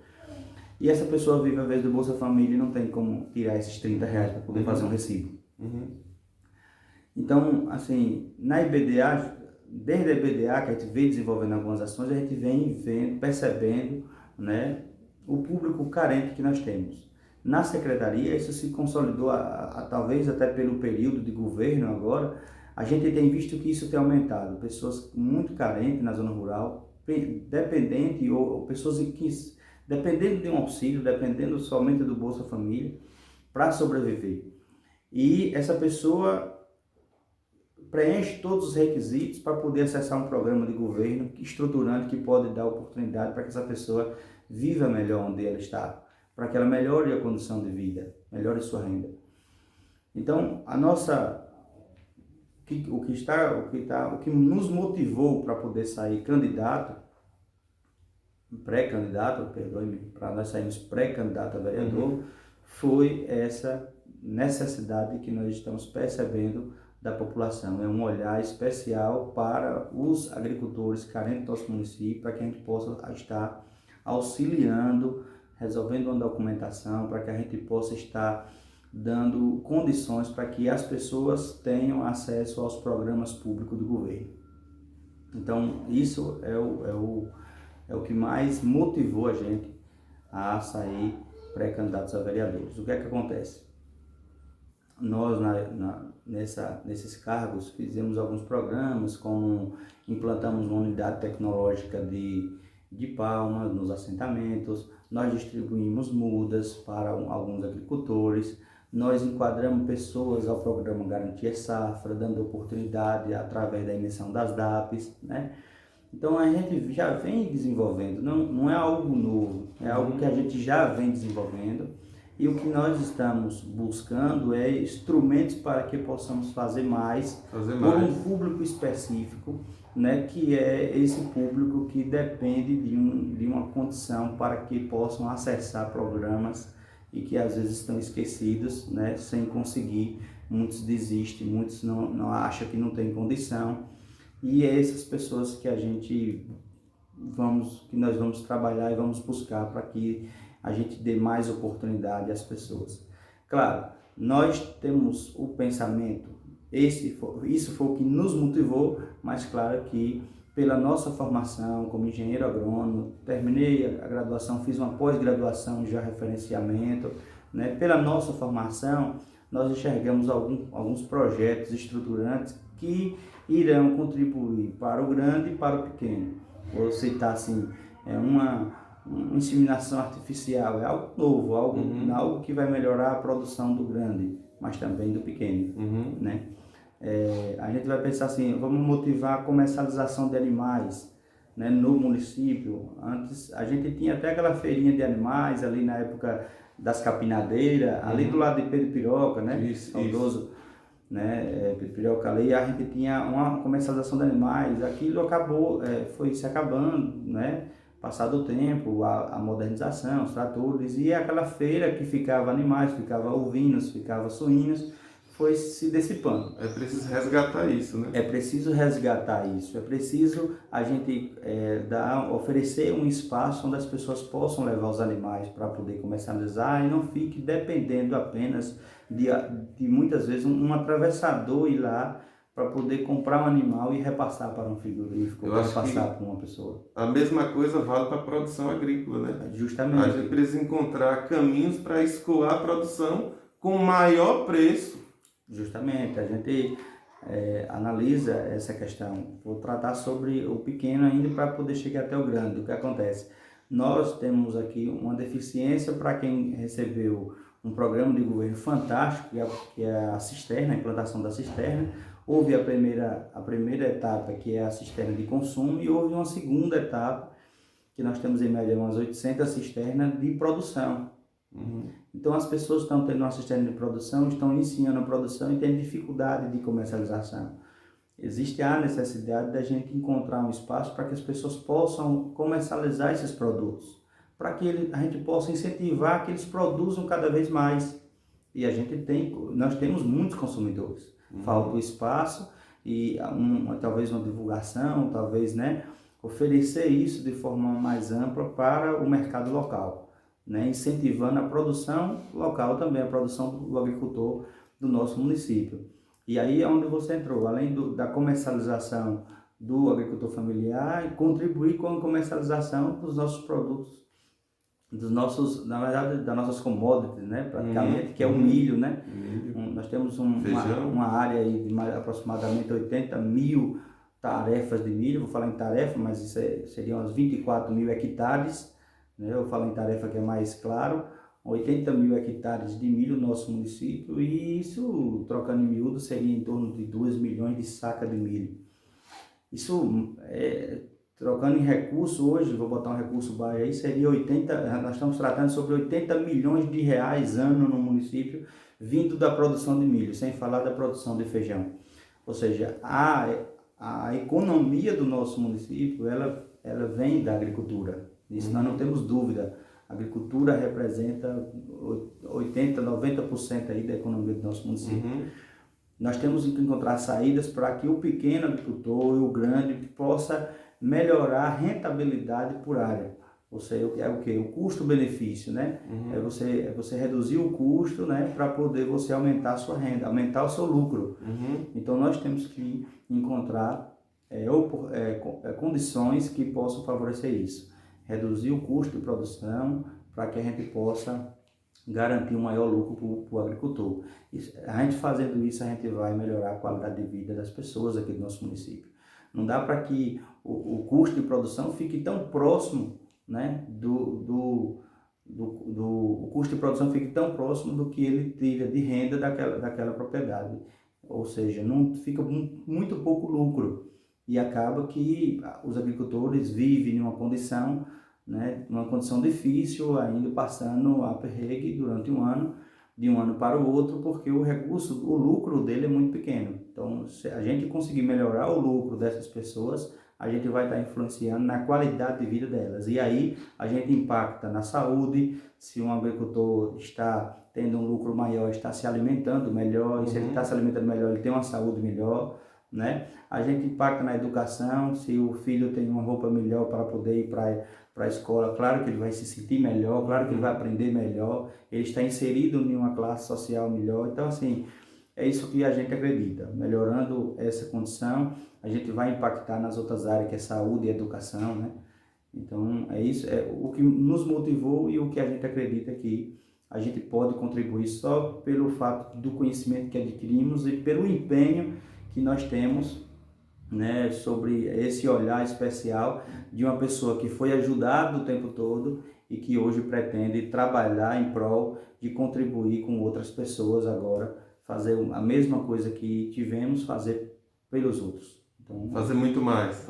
E essa pessoa vive a vez do Bolsa Família e não tem como tirar esses R$30 para poder fazer um recibo. Então, assim, na IBDA, desde a IBDA que a gente vem desenvolvendo algumas ações, a gente vem percebendo, né, o público carente que nós temos. Na secretaria, isso se consolidou, talvez até pelo período de governo agora, a gente tem visto que isso tem aumentado. Pessoas muito carentes na zona rural, dependente ou pessoas que, dependendo de um auxílio, dependendo somente do Bolsa Família, para sobreviver. E essa pessoa preenche todos os requisitos para poder acessar um programa de governo estruturante que pode dar oportunidade para que essa pessoa viva melhor onde ela está, para que ela melhore a condição de vida, melhore sua renda. Então, o que nos motivou para poder sair pré-candidato, para nós sairmos pré-candidato a vereador, foi essa necessidade que nós estamos percebendo da população. É um olhar especial para os agricultores carentes do nosso município, para que a gente possa estar auxiliando, resolvendo uma documentação, para que a gente possa estar dando condições para que as pessoas tenham acesso aos programas públicos do governo. Então, isso é o que mais motivou a gente a sair pré-candidatos a vereadores. O que é que acontece? Nós, nesses cargos, fizemos alguns programas, como implantamos uma unidade tecnológica de palmas nos assentamentos, nós distribuímos mudas para alguns agricultores, nós enquadramos pessoas ao programa Garantia Safra, dando oportunidade através da emissão das DAPs, né? Então a gente já vem desenvolvendo, não é algo novo, é algo que a gente já vem desenvolvendo. E o que nós estamos buscando é instrumentos para que possamos fazer mais. Por um público específico, né, que é esse público que depende de uma condição para que possam acessar programas e que às vezes estão esquecidos, né, sem conseguir. Muitos desistem, muitos não acham que não tem condição. E é essas pessoas que nós vamos trabalhar e vamos buscar para que a gente dê mais oportunidade às pessoas. Claro, nós temos o pensamento, isso foi o que nos motivou, mas claro que pela nossa formação como engenheiro agrônomo, terminei a graduação, fiz uma pós-graduação já referenciamento, né? Pela nossa formação, nós enxergamos alguns projetos estruturantes que irão contribuir para o grande e para o pequeno. Vou citar assim, uma inseminação artificial, é algo novo, algo que vai melhorar a produção do grande, mas também do pequeno, né? A gente vai pensar assim, vamos motivar a comercialização de animais, né, no município. Antes a gente tinha até aquela feirinha de animais ali na época das capinadeiras, ali do lado de Pedro Piroca, né? Saudoso, né? Pedro Piroca ali, a gente tinha uma comercialização de animais, aquilo acabou, foi se acabando, né? Passado o tempo, a modernização, os tratores, e aquela feira que ficava animais, ficava ovinos, ficava suínos, foi se dissipando. É preciso resgatar isso, né? É preciso resgatar isso, é preciso a gente oferecer um espaço onde as pessoas possam levar os animais para poder comercializar e não fique dependendo apenas de muitas vezes um atravessador ir lá para poder comprar um animal e repassar para um frigorífico, ou repassar para uma pessoa. A mesma coisa vale para a produção agrícola, né? Justamente. A gente precisa encontrar caminhos para escoar a produção com maior preço. Justamente, a gente analisa essa questão. Vou tratar sobre o pequeno ainda para poder chegar até o grande. O que acontece? Nós temos aqui uma deficiência para quem recebeu um programa de governo fantástico, que é a cisterna, a implantação da cisterna. Houve a primeira etapa, que é a cisterna de consumo, e houve uma segunda etapa, que nós temos em média umas 800 cisternas de produção. Então as pessoas estão tendo uma cisterna de produção, estão iniciando a produção e têm dificuldade de comercialização. Existe a necessidade da gente encontrar um espaço para que as pessoas possam comercializar esses produtos, para que a gente possa incentivar que eles produzam cada vez mais. E nós temos muitos consumidores. Falta o espaço e talvez uma divulgação, talvez, né, oferecer isso de forma mais ampla para o mercado local, né, incentivando a produção local também, a produção do agricultor do nosso município. E aí é onde você entrou, além da comercialização do agricultor familiar, e contribuir com a comercialização dos nossos produtos, na verdade, das nossas commodities, né, praticamente, que é o milho, né? Nós temos uma área aí de aproximadamente 80 mil tarefas de milho, vou falar em tarefa, mas isso seriam uns 24 mil hectares, né? Eu falo em tarefa que é mais claro, 80 mil hectares de milho no nosso município, e isso, trocando em miúdo, seria em torno de 2 milhões de sacas de milho. Isso, trocando em recurso, hoje, vou botar um recurso baixo aí, seria nós estamos tratando sobre 80 milhões de reais ano no município, vindo da produção de milho, sem falar da produção de feijão. Ou seja, a economia do nosso município, ela vem da agricultura. Isso nós não temos dúvida. A agricultura representa 80, 90% aí da economia do nosso município. Nós temos que encontrar saídas para que o pequeno agricultor e o grande possa melhorar a rentabilidade por área. Ou seja, é o que? O custo-benefício, né? É você reduzir o custo, né, para poder você aumentar a sua renda, aumentar o seu lucro. Então nós temos que encontrar condições que possam favorecer isso. Reduzir o custo de produção para que a gente possa garantir um maior lucro para o agricultor. A gente fazendo isso, a gente vai melhorar a qualidade de vida das pessoas aqui do nosso município. Não dá para que o custo de produção fique tão próximo, né, o custo de produção fique tão próximo do que ele tira de renda daquela propriedade. Ou seja, não fica muito pouco lucro. E acaba que os agricultores vivem em uma condição, né, uma condição difícil, ainda passando a perrengue durante um ano, de um ano para o outro, porque o lucro dele é muito pequeno. Então, se a gente conseguir melhorar o lucro dessas pessoas, a gente vai estar influenciando na qualidade de vida delas. E aí a gente impacta na saúde. Se um agricultor está tendo um lucro maior, está se alimentando melhor, e se ele está se alimentando melhor, ele tem uma saúde melhor, né? A gente impacta na educação. Se o filho tem uma roupa melhor para poder ir para a escola, claro que ele vai se sentir melhor, claro que ele vai aprender melhor, ele está inserido em uma classe social melhor. Então, assim, é isso que a gente acredita. Melhorando essa condição, a gente vai impactar nas outras áreas, que é saúde e educação, né? Então, é isso, é o que nos motivou e o que a gente acredita que a gente pode contribuir só pelo fato do conhecimento que adquirimos e pelo empenho que nós temos, né, sobre esse olhar especial de uma pessoa que foi ajudada o tempo todo e que hoje pretende trabalhar em prol de contribuir com outras pessoas agora, fazer a mesma coisa que tivemos, fazer pelos outros. Então, fazer muito mais,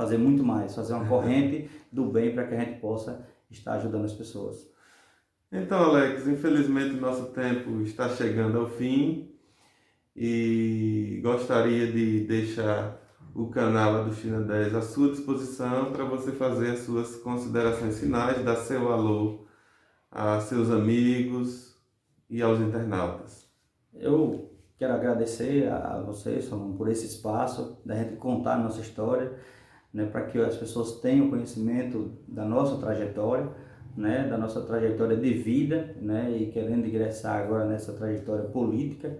fazer uma corrente do bem para que a gente possa estar ajudando as pessoas. Então, Alex, infelizmente o nosso tempo está chegando ao fim e gostaria de deixar o canal do China 10 à sua disposição para você fazer as suas considerações finais, dar seu alô a seus amigos e aos internautas. Eu quero agradecer a vocês por esse espaço, da gente contar a nossa história, né, para que as pessoas tenham conhecimento da nossa trajetória, né, da nossa trajetória de vida, né, e querendo ingressar agora nessa trajetória política,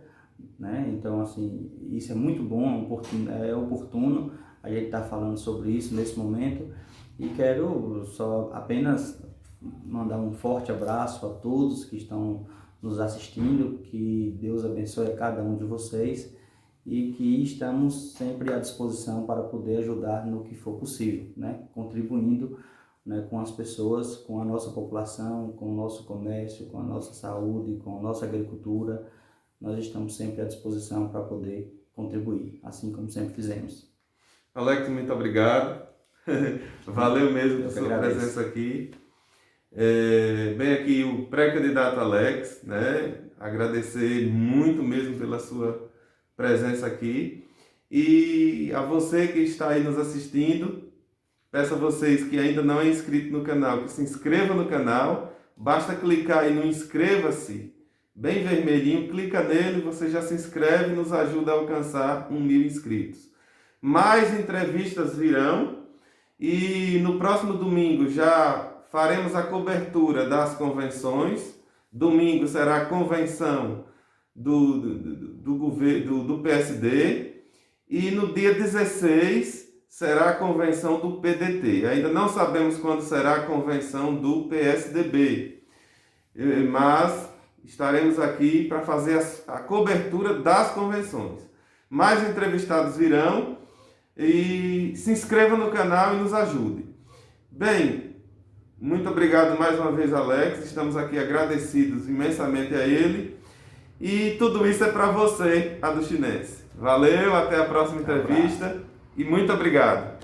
né? Então, assim, isso é muito bom, é oportuno a gente estar falando sobre isso nesse momento, e quero só apenas mandar um forte abraço a todos que estão nos assistindo, que Deus abençoe a cada um de vocês e que estamos sempre à disposição para poder ajudar no que for possível, né? Contribuindo, né, com as pessoas, com a nossa população, com o nosso comércio, com a nossa saúde, com a nossa agricultura. Nós estamos sempre à disposição para poder contribuir, assim como sempre fizemos. Alex, muito obrigado. Valeu mesmo por sua agradeço. presença aqui. Bem aqui o pré-candidato Alex, né? Agradecer muito mesmo pela sua presença aqui. E a você que está aí nos assistindo, peço a vocês que ainda não é inscrito no canal, que se inscreva no canal. Basta clicar aí no inscreva-se, bem vermelhinho, clica nele, você já se inscreve e nos ajuda a alcançar 1.000 inscritos. Mais entrevistas virão e no próximo domingo já faremos a cobertura das convenções. Domingo será a convenção do PSD e no dia 16 será a convenção do PDT. Ainda não sabemos quando será a convenção do PSDB, mas estaremos aqui para fazer a cobertura das convenções. Mais entrevistados virão e se inscreva no canal e nos ajude. Bem, muito obrigado mais uma vez, Alex. Estamos aqui agradecidos imensamente a ele. E tudo isso é para você, adustinense. Valeu, até a próxima entrevista e muito obrigado.